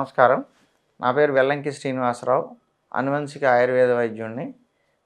నమస్కారం. నా పేరు వెల్లంకి శ్రీనివాసరావు. అనువంశిక ఆయుర్వేద వైద్యుడిని.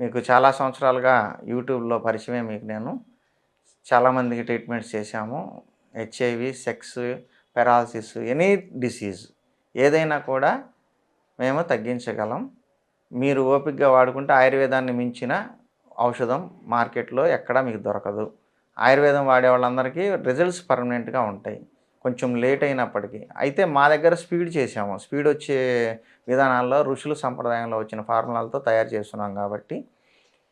మీకు చాలా సంవత్సరాలుగా యూట్యూబ్‌లో పరిచయమే మీకు నేను. చాలామందికి ట్రీట్మెంట్స్ చేశాము. HIV, sex, paralysis, any disease ఏదైనా కూడా మేము తగ్గించగలం. మీరు ఓపికగా వాడుకుంటే ఆయుర్వేదాన్ని మించిన ఔషధం మార్కెట్‌లో ఎక్కడా మీకు దొరకదు. ఆయుర్వేదం వాడే వాళ్ళందరికీ రిజల్ట్స్ పర్మనెంట్‌గా ఉంటాయి. కొంచెం లేట్ అయినప్పటికీ. అయితే మా దగ్గర స్పీడ్ చేసాము. స్పీడ్ వచ్చే విధానాల్లో ఋషులు సంప్రదాయంలో వచ్చిన ఫార్ములాలతో తయారు చేస్తున్నాం కాబట్టి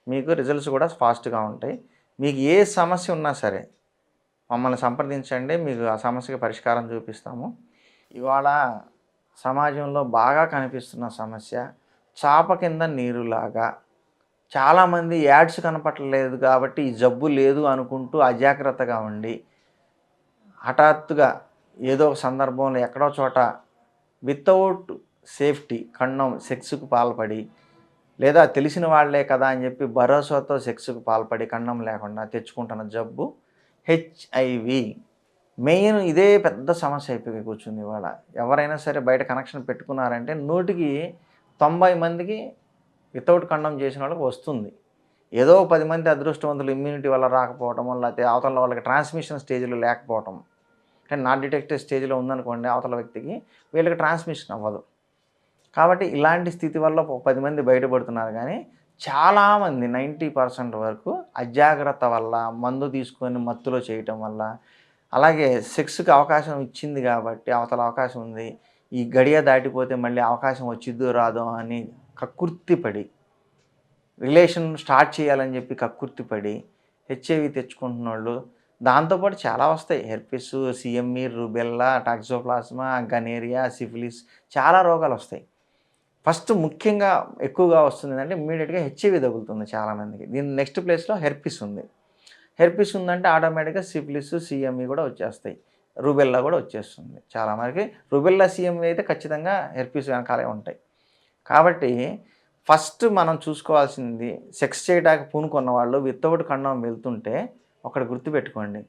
మీకు రిజల్ట్స్ కూడా ఫాస్ట్‌గా ఉంటాయి. మీకు ఏ సమస్య ఉన్నా సరే మమ్మల్ని సంప్రదించండి. మీకు ఆ సమస్యకి పరిష్కారం చూపిస్తాము. ఇవాళ సమాజంలో బాగా కనిపిస్తున్న సమస్య చాప కింద నీరులాగా. చాలామంది యాడ్స్ కనపడలేదు కాబట్టి ఈ జబ్బు లేదు అనుకుంటూ అజాగ్రత్తగా ఉండి హఠాత్తుగా ఏదో ఒక సందర్భంలో ఎక్కడో చోట వితౌట్ సేఫ్టీ కన్నం సెక్స్‌కు పాల్పడి, లేదా తెలిసిన వాళ్ళే కదా అని చెప్పి భరోసాతో సెక్స్‌కు పాల్పడి కన్నం లేకుండా తెచ్చుకుంటున్న జబ్బు హెచ్ఐవి. మెయిన్ ఇదే పెద్ద సమస్య అయిపోయి కూర్చుంది ఇవాళ. ఎవరైనా సరే బయట కనెక్షన్ పెట్టుకున్నారంటే 100కి 90 మందికి వితౌట్ కండమ్ చేసిన వాళ్ళకి వస్తుంది. ఏదో 10 మంది అదృష్టవంతులు ఇమ్యూనిటీ వల్ల రాకపోవటం, లేకపోతే అవతల వాళ్ళకి ట్రాన్స్మిషన్ స్టేజ్‌లో లేకపోవటం. అంటే నాట్ డిటెక్టెడ్ స్టేజ్‌లో ఉందనుకోండి అవతల వ్యక్తికి, వీళ్ళకి ట్రాన్స్మిషన్ అవ్వదు. కాబట్టి ఇలాంటి స్థితి వల్ల 10 మంది బయటపడుతున్నారు కానీ, చాలామంది 90% వరకు అజాగ్రత్త వల్ల, మందు తీసుకొని మత్తులో చేయటం వల్ల, అలాగే సెక్స్‌కి అవకాశం ఇచ్చింది కాబట్టి అవతల అవకాశం ఉంది. ఈ గడియ దాటిపోతే మళ్ళీ అవకాశం వచ్చిద్దో రాదో అని కక్కుర్తిపడి, రిలేషన్ స్టార్ట్ చేయాలని చెప్పి కక్కుర్తిపడి హెచ్ఐవి తెచ్చుకుంటున్నోళ్ళు, దాంతోపాటు చాలా వస్తాయి. Herpes, CME, rubella, toxoplasma, gonorrhoea, syphilis, చాలా రోగాలు వస్తాయి. ఫస్ట్ ముఖ్యంగా ఎక్కువగా వస్తుందంటే ఇమ్మీడియట్‌గా హెచ్ఐవి తగులుతుంది చాలామందికి. దీని నెక్స్ట్ ప్లేస్‌లో హెర్పిస్ ఉంది. హెర్పిస్ ఉందంటే ఆటోమేటిక్‌గా సిఫిలిస్, సిఎంఈ కూడా వచ్చేస్తాయి. రుబెల్లా కూడా వచ్చేస్తుంది చాలా వరకి. రుబెల్లా, సిఎంఈ అయితే ఖచ్చితంగా హెర్పిస్ వెనకాలే ఉంటాయి. కాబట్టి ఫస్ట్ మనం చూసుకోవాల్సింది సెక్స్ చేయడానికి పూనుకున్న వాళ్ళు వితౌట్ కండోమ్ వెళ్తుంటే ఒకటి గుర్తుపెట్టుకోండి.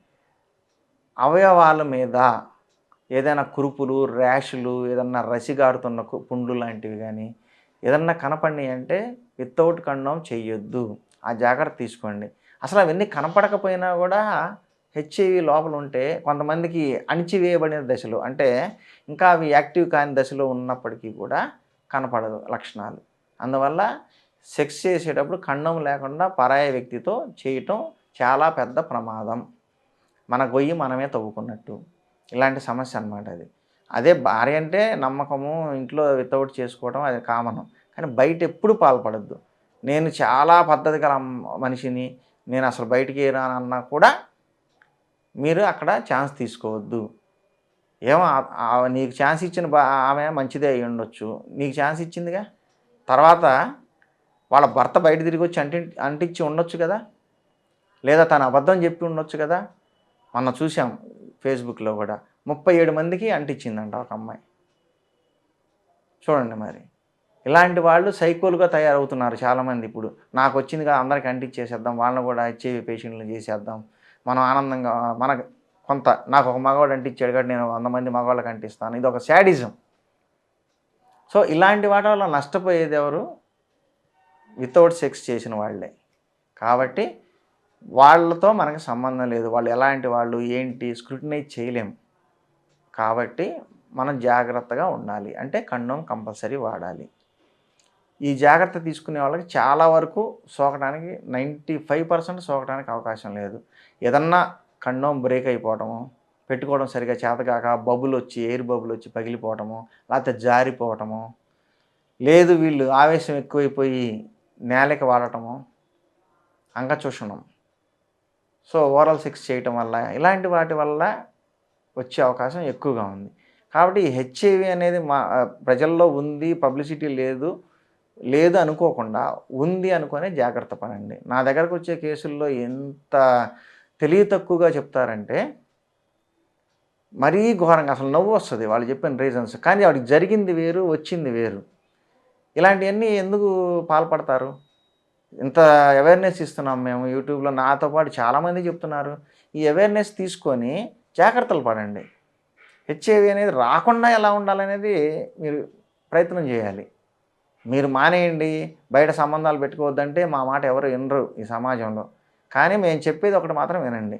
అవయవాల మీద ఏదైనా కురుపులు, ర్యాషులు, ఏదన్నా రసిగారుతున్న పుండ్లు లాంటివి కానీ ఏదన్నా కనపడినాయంటే వితౌట్ కండోమ్ చెయ్యొద్దు. ఆ జాగ్రత్త తీసుకోండి. అసలు అవన్నీ కనపడకపోయినా కూడా హెచ్ఐవి లోపల ఉంటే కొంతమందికి అణిచివేయబడిన దశలో, అంటే ఇంకా అవి యాక్టివ్ కాని దశలో ఉన్నప్పటికీ కూడా కనపడదు లక్షణాలు. అందువల్ల సెక్స్ చేసేటప్పుడు కండోమ్ లేకుండా పరాయి వ్యక్తితో చేయటం చాలా పెద్ద ప్రమాదం. మన గొయ్యి మనమే తవ్వుకున్నట్టు. ఇలాంటి సమస్య అనమాట అది. అదే భార్య అంటే నమ్మకము, ఇంట్లో వితౌట్ చేసుకోవడం అది కామను. కానీ బయట ఎప్పుడు పాల్పడొద్దు. నేను చాలా పద్ధతి గల మనిషిని, నేను అసలు బయటికి రానన్నా కూడా మీరు అక్కడ ఛాన్స్ తీసుకోవద్దు. ఏమో నీకు ఛాన్స్ ఇచ్చిన ఆమె మంచిదే అయ్యి ఉండొచ్చు. నీకు ఛాన్స్ ఇచ్చిందిగా. తర్వాత వాళ్ళ భర్త బయట తిరిగి వచ్చి అంటించి ఉండొచ్చు కదా, లేదా తను అబద్ధం చెప్పి ఉండొచ్చు కదా. మొన్న చూసాం ఫేస్బుక్లో కూడా 37 మందికి అంటించిందంట ఒక అమ్మాయి. చూడండి మరి. ఇలాంటి వాళ్ళు సైకోలుగా తయారవుతున్నారు చాలామంది ఇప్పుడు. నాకు వచ్చింది కదా అందరికి అంటించేసేద్దాం, వాళ్ళని కూడా హెచ్ఐవి పేషెంట్లను చేసేద్దాం, మనం ఆనందంగా మనకు కొంత, నాకు ఒక మగవాడు అంటించాడు కాబట్టి నేను 100 మంది మగవాళ్ళకి అంటిస్తాను. ఇది ఒక శాడిజం. సో ఇలాంటి వాటి వల్ల నష్టపోయేది ఎవరు? వితౌట్ సెక్స్ చేసిన వాళ్ళే. కాబట్టి వాళ్ళతో మనకు సంబంధం లేదు. వాళ్ళు ఎలాంటి వాళ్ళు ఏంటి స్క్రూటినైజ్ చేయలేము. కాబట్టి మనం జాగ్రత్తగా ఉండాలి. అంటే కండోమ్ కంపల్సరీ వాడాలి. ఈ జాగ్రత్త తీసుకునే వాళ్ళకి చాలా వరకు సోకడానికి 95% సోకడానికి అవకాశం లేదు. ఏదన్నా కండోమ్ బ్రేక్ అయిపోవటము, పెట్టుకోవడం సరిగా చేతకాక బబుల్ వచ్చి, ఎయిర్ బబుల్ వచ్చి పగిలిపోవటము, లేకపోతే జారిపోవటము, లేదు వీళ్ళు ఆవేశం ఎక్కువైపోయి నేలకి వాడటము, అంగచూషణం, సో ఓరల్ సెక్స్ చేయటం వల్ల, ఇలాంటి వాటి వల్ల వచ్చే అవకాశం ఎక్కువగా ఉంది. కాబట్టి ఈ హెచ్ఐవి అనేది ప్రజల్లో ఉంది, పబ్లిసిటీ లేదు అనుకోకుండా ఉంది అనుకునే జాగ్రత్త పడండి. నా దగ్గరకు వచ్చే కేసుల్లో ఎంత తెలివి తక్కువగా చెప్తారంటే మరీ ఘోరంగా, అసలు నవ్వు వస్తుంది వాళ్ళు చెప్పిన రీజన్స్. కానీ వాడికి జరిగింది వేరు, వచ్చింది వేరు. ఇలాంటివన్నీ ఎందుకు పాల్పడతారు? ఇంత అవేర్నెస్ ఇస్తున్నాం మేము యూట్యూబ్లో, నాతో పాటు చాలామంది చెప్తున్నారు. ఈ అవేర్నెస్ తీసుకొని జాగ్రత్తలు పడండి. హెచ్ఐవి అనేది రాకుండా ఎలా ఉండాలనేది మీరు ప్రయత్నం చేయాలి. మీరు మానేయండి, బయట సంబంధాలు పెట్టుకోవద్దంటే మా మాట ఎవరు వినరు ఈ సమాజంలో. కానీ మేము చెప్పేది ఒకటి మాత్రం వినండి.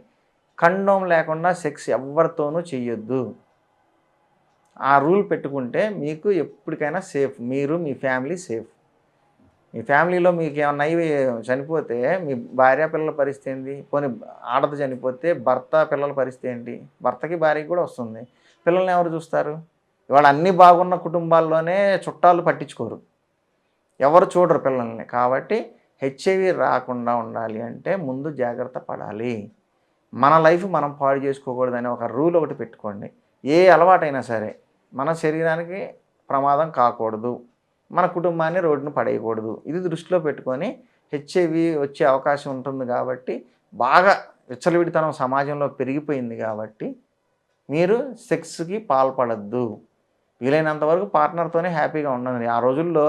కండోమ్ లేకుండా సెక్స్ ఎవ్వరితోనూ చెయ్యొద్దు. ఆ రూల్ పెట్టుకుంటే మీకు ఎప్పటికైనా సేఫ్. మీరు, మీ ఫ్యామిలీ సేఫ్. మీ ఫ్యామిలీలో మీకేమన్నా అయ్యి చనిపోతే మీ భార్య పిల్లల పరిస్థితి ఏంటి? పోనీ ఆడది చనిపోతే భర్త పిల్లల పరిస్థితి ఏంటి? భర్తకి భార్యకి కూడా వస్తుంది. పిల్లల్ని ఎవరు చూస్తారు? ఇవాళ అన్నీ బాగున్న కుటుంబాల్లోనే చుట్టాలు పట్టించుకోరు. ఎవరు చూడరు పిల్లల్ని. కాబట్టి హెచ్ఐవి రాకుండా ఉండాలి అంటే ముందు జాగ్రత్త పడాలి. మన లైఫ్ మనం పాడు చేసుకోకూడదనే ఒక రూల్ ఒకటి పెట్టుకోండి. ఏ అలవాటైనా సరే మన శరీరానికి ప్రమాదం కాకూడదు, మన కుటుంబాన్ని రోడ్డున పడేయకూడదు. ఇది దృష్టిలో పెట్టుకొని హెచ్ఐవి వచ్చే అవకాశం ఉంటుంది కాబట్టి, బాగా విచ్చలవిడితనం సమాజంలో పెరిగిపోయింది కాబట్టి మీరు సెక్స్‌కి పాల్పడద్దు. వీలైనంత వరకు పార్ట్నర్‌తోనే హ్యాపీగా ఉండండి. ఆ రోజుల్లో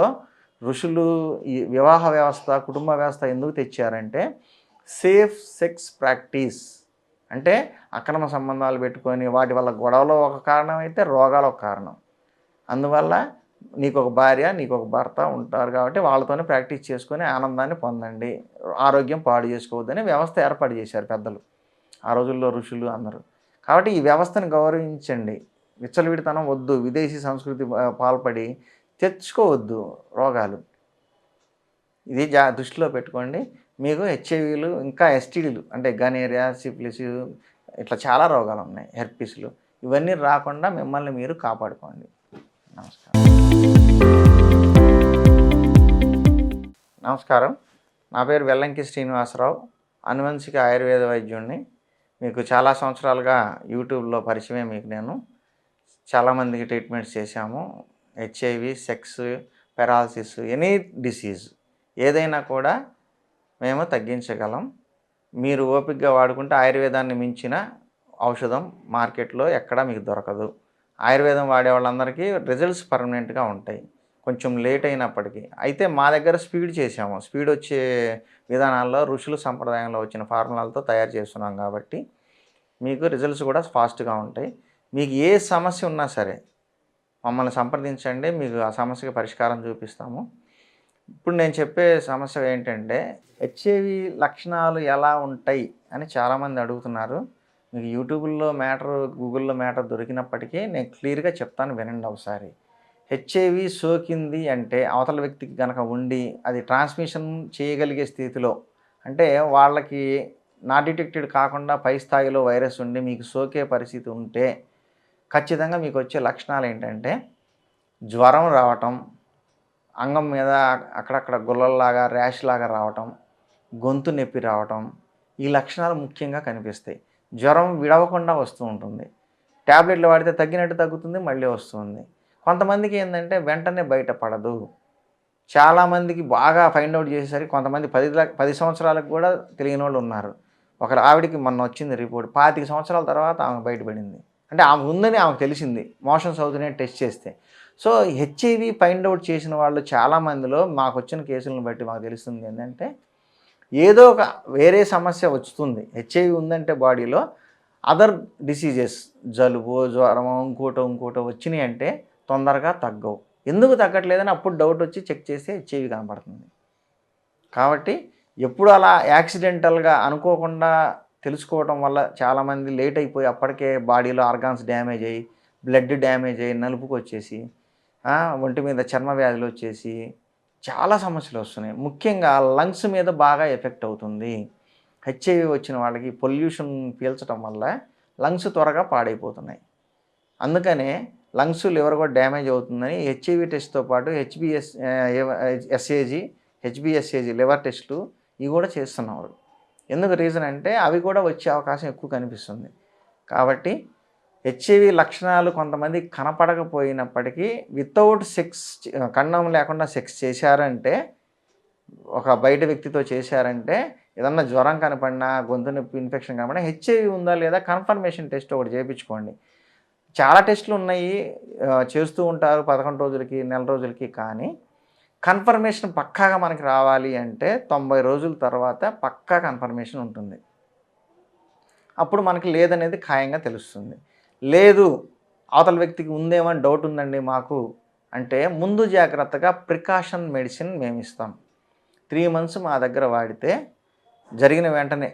ఋషులు ఈ వివాహ వ్యవస్థ, కుటుంబ వ్యవస్థ ఎందుకు తెచ్చారంటే సేఫ్ సెక్స్ ప్రాక్టీస్. అంటే అక్రమ సంబంధాలు పెట్టుకొని వాటి వల్ల గొడవలు ఒక కారణం అయితే రోగాలు ఒక కారణం. అందువల్ల నీకొక భార్య, నీకొక భర్త ఉంటారు కాబట్టి వాళ్ళతోనే ప్రాక్టీస్ చేసుకొని ఆనందాన్ని పొందండి. ఆరోగ్యం పాడు చేసుకోవద్దని వ్యవస్థ ఏర్పాటు చేశారు పెద్దలు. ఆ రోజుల్లో ఋషులు అందరూ. కాబట్టి ఈ వ్యవస్థను గౌరవించండి. విచ్చలవిడితనం వద్దు. విదేశీ సంస్కృతి పాల్పడి తెచ్చుకోవద్దు రోగాలు. ఇది దృష్టిలో పెట్టుకోండి. మీకు హెచ్ఐవీలు ఇంకా ఎస్టీడీలు అంటే గనేరియా, సిఫిలిస్ ఇట్లా చాలా రోగాలు ఉన్నాయి. హెర్పిస్‌లు ఇవన్నీ రాకుండా మిమ్మల్ని మీరు కాపాడుకోండి. నమస్కారం. నా పేరు వెల్లంకి శ్రీనివాసరావు. అనువంశిక ఆయుర్వేద వైద్యుడిని. మీకు చాలా సంవత్సరాలుగా యూట్యూబ్లో పరిచయమే మీకు నేను. చాలామందికి ట్రీట్మెంట్స్ చేశాము. HIV, sex, paralysis, any disease ఏదైనా కూడా మేము తగ్గించగలం. మీరు ఓపికగా వాడుకుంటే ఆయుర్వేదాన్ని మించిన ఔషధం మార్కెట్లో ఎక్కడా మీకు దొరకదు. ఆయుర్వేదం వాడే వాళ్ళందరికీ రిజల్ట్స్ పర్మనెంట్గా ఉంటాయి. కొంచెం లేట్ అయినప్పటికీ. అయితే మా దగ్గర స్పీడ్ చేసాము. స్పీడ్ వచ్చే విధానాల్లో ఋషుల సంప్రదాయంలో వచ్చిన ఫార్ములాలతో తయారు చేస్తున్నాం కాబట్టి మీకు రిజల్ట్స్ కూడా ఫాస్ట్గా ఉంటాయి. మీకు ఏ సమస్య ఉన్నా సరే మమ్మల్ని సంప్రదించండి. మీకు ఆ సమస్యకి పరిష్కారం చూపిస్తాము. ఇప్పుడు నేను చెప్పే సమస్య ఏంటంటే హెచ్ఐవి లక్షణాలు ఎలా ఉంటాయి అని చాలామంది అడుగుతున్నారు. మీకు యూట్యూబ్లో మ్యాటర్, గూగుల్లో మ్యాటర్ దొరికినప్పటికీ నేను క్లియర్గా చెప్తాను, వినండి ఒకసారి. హెచ్ఐవి సోకింది అంటే అవతల వ్యక్తికి కనుక ఉండి అది ట్రాన్స్మిషన్ చేయగలిగే స్థితిలో, అంటే వాళ్ళకి నాట్ డిటెక్టెడ్ కాకుండా పై స్థాయిలో వైరస్ ఉండి మీకు సోకే పరిస్థితి ఉంటే ఖచ్చితంగా మీకు వచ్చే లక్షణాలు ఏంటంటే జ్వరం రావటం, అంగం మీద అక్కడక్కడ గుల్లల్లాగా ర్యాష్ లాగా రావటం, గొంతు నొప్పి రావటం, ఈ లక్షణాలు ముఖ్యంగా కనిపిస్తాయి. జ్వరం విడవకుండా వస్తూ ఉంటుంది. ట్యాబ్లెట్లు వాడితే తగ్గినట్టు తగ్గుతుంది, మళ్ళీ వస్తుంది. కొంతమందికి ఏంటంటే వెంటనే బయటపడదు. చాలామందికి బాగా ఫైండ్ అవుట్ చేసేసరికి కొంతమంది 10 సంవత్సరాలకు కూడా తెలియని వాళ్ళు ఉన్నారు. ఒక ఆవిడికి మొన్న వచ్చింది రిపోర్ట్. 25 సంవత్సరాల తర్వాత ఆమె బయటపడింది. అంటే ఆమె ఉందని ఆమెకు తెలిసింది మోషన్స్ అవుతున్నాయి టెస్ట్ చేస్తే. సో హెచ్ఐవి ఫైండ్ అవుట్ చేసిన వాళ్ళు చాలామందిలో మాకు వచ్చిన కేసులను బట్టి మాకు తెలుస్తుంది ఏంటంటే ఏదో ఒక వేరే సమస్య వస్తుంది. హెచ్ఐవి ఉందంటే బాడీలో అదర్ డిసీజెస్, జలుబు, జ్వరమో, ఇంకోటో వచ్చినాయి అంటే తొందరగా తగ్గవు. ఎందుకు తగ్గట్లేదని అప్పుడు డౌట్ వచ్చి చెక్ చేస్తే హెచ్ఐవి కనపడుతుంది. కాబట్టి ఎప్పుడు అలా యాక్సిడెంటల్గా అనుకోకుండా తెలుసుకోవడం వల్ల చాలామంది లేట్ అయిపోయి అప్పటికే బాడీలో ఆర్గాన్స్ డ్యామేజ్ అయ్యి, బ్లడ్ డ్యామేజ్ అయ్యి, నలుపుకి వచ్చేసి, ఒంటి మీద చర్మ వ్యాధులు వచ్చేసి చాలా సమస్యలు వస్తున్నాయి. ముఖ్యంగా లంగ్స్ మీద బాగా ఎఫెక్ట్ అవుతుంది. హెచ్ఐవి వచ్చిన వాళ్ళకి పొల్యూషన్ పీల్చడం వల్ల లంగ్స్ త్వరగా పాడైపోతున్నాయి. అందుకనే లంగ్స్, లివర్ కూడా డ్యామేజ్ అవుతుందని హెచ్ఐవి టెస్ట్తో పాటు హెచ్బిఎస్ఏజీ లివర్ టెస్టులు ఇవి కూడా చేస్తున్నారు. ఎందుకు రీజన్ అంటే అవి కూడా వచ్చే అవకాశం ఎక్కువ కనిపిస్తుంది. కాబట్టి హెచ్ఐవి లక్షణాలు కొంతమంది కనపడకపోయినప్పటికీ వితౌట్ సెక్స్, కండం లేకుండా సెక్స్ చేశారంటే, ఒక బయట వ్యక్తితో చేశారంటే, ఏదన్నా జ్వరం కనపడినా, గొంతు నొప్పి, ఇన్ఫెక్షన్ కనపడినా హెచ్ఐవి ఉందా లేదా కన్ఫర్మేషన్ టెస్ట్ ఒకటి చేయించుకోండి. చాలా టెస్టులు ఉన్నాయి, చేస్తూ ఉంటారు 11 రోజులకి, నెల రోజులకి. కానీ కన్ఫర్మేషన్ పక్కాగా మనకి రావాలి అంటే 90 రోజుల తర్వాత పక్కా కన్ఫర్మేషన్ ఉంటుంది. అప్పుడు మనకి లేదనేది ఖాయంగా తెలుస్తుంది. లేదు అవతల వ్యక్తికి ఉందేమో అని డౌట్ ఉందండి మాకు అంటే, ముందు జాగ్రత్తగా ప్రికాషన్ మెడిసిన్ మేమిస్తాం. 3 మంత్స్ మా దగ్గర వాడితే జరిగిన వెంటనే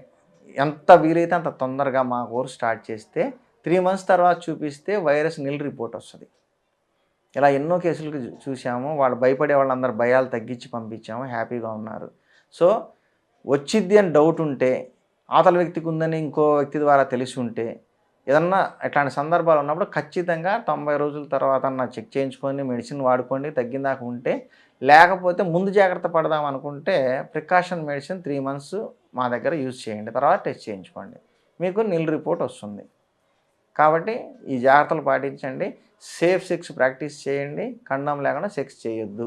ఎంత వీలైతే అంత తొందరగా మా కోర్స్ స్టార్ట్ చేస్తే 3 మంత్స్ తర్వాత చూపిస్తే వైరస్ నిల్ రిపోర్ట్ వస్తది. ఇలా ఎన్నో కేసులకి చూసాము. వాళ్ళు భయపడే వాళ్ళందరూ భయాలు తగ్గించి పంపించాము. హ్యాపీగా ఉన్నారు. సో, వచ్చిద్ది అని డౌట్ ఉంటే, అవతల వ్యక్తికి ఉందని ఇంకో వ్యక్తి ద్వారా తెలిసి ఉంటే, ఏదన్నా ఇట్లాంటి సందర్భాలు ఉన్నప్పుడు ఖచ్చితంగా 90 రోజుల తర్వాతన్నా చెక్ చేయించుకొని మెడిసిన్ వాడుకోండి తగ్గిందాక ఉంటే, లేకపోతే ముందు జాగ్రత్త పడదాం అనుకుంటే ప్రికాషన్ మెడిసిన్ 3 మంత్స్ మా దగ్గర యూజ్ చేయండి. తర్వాత టెస్ట్ చేయించుకోండి. మీకు నిల్ రిపోర్ట్ వస్తుంది. కాబట్టి ఈ జాగ్రత్తలు పాటించండి. సేఫ్ సెక్స్ ప్రాక్టీస్ చేయండి. కండోమ్ లేకుండా సెక్స్ చేయొద్దు.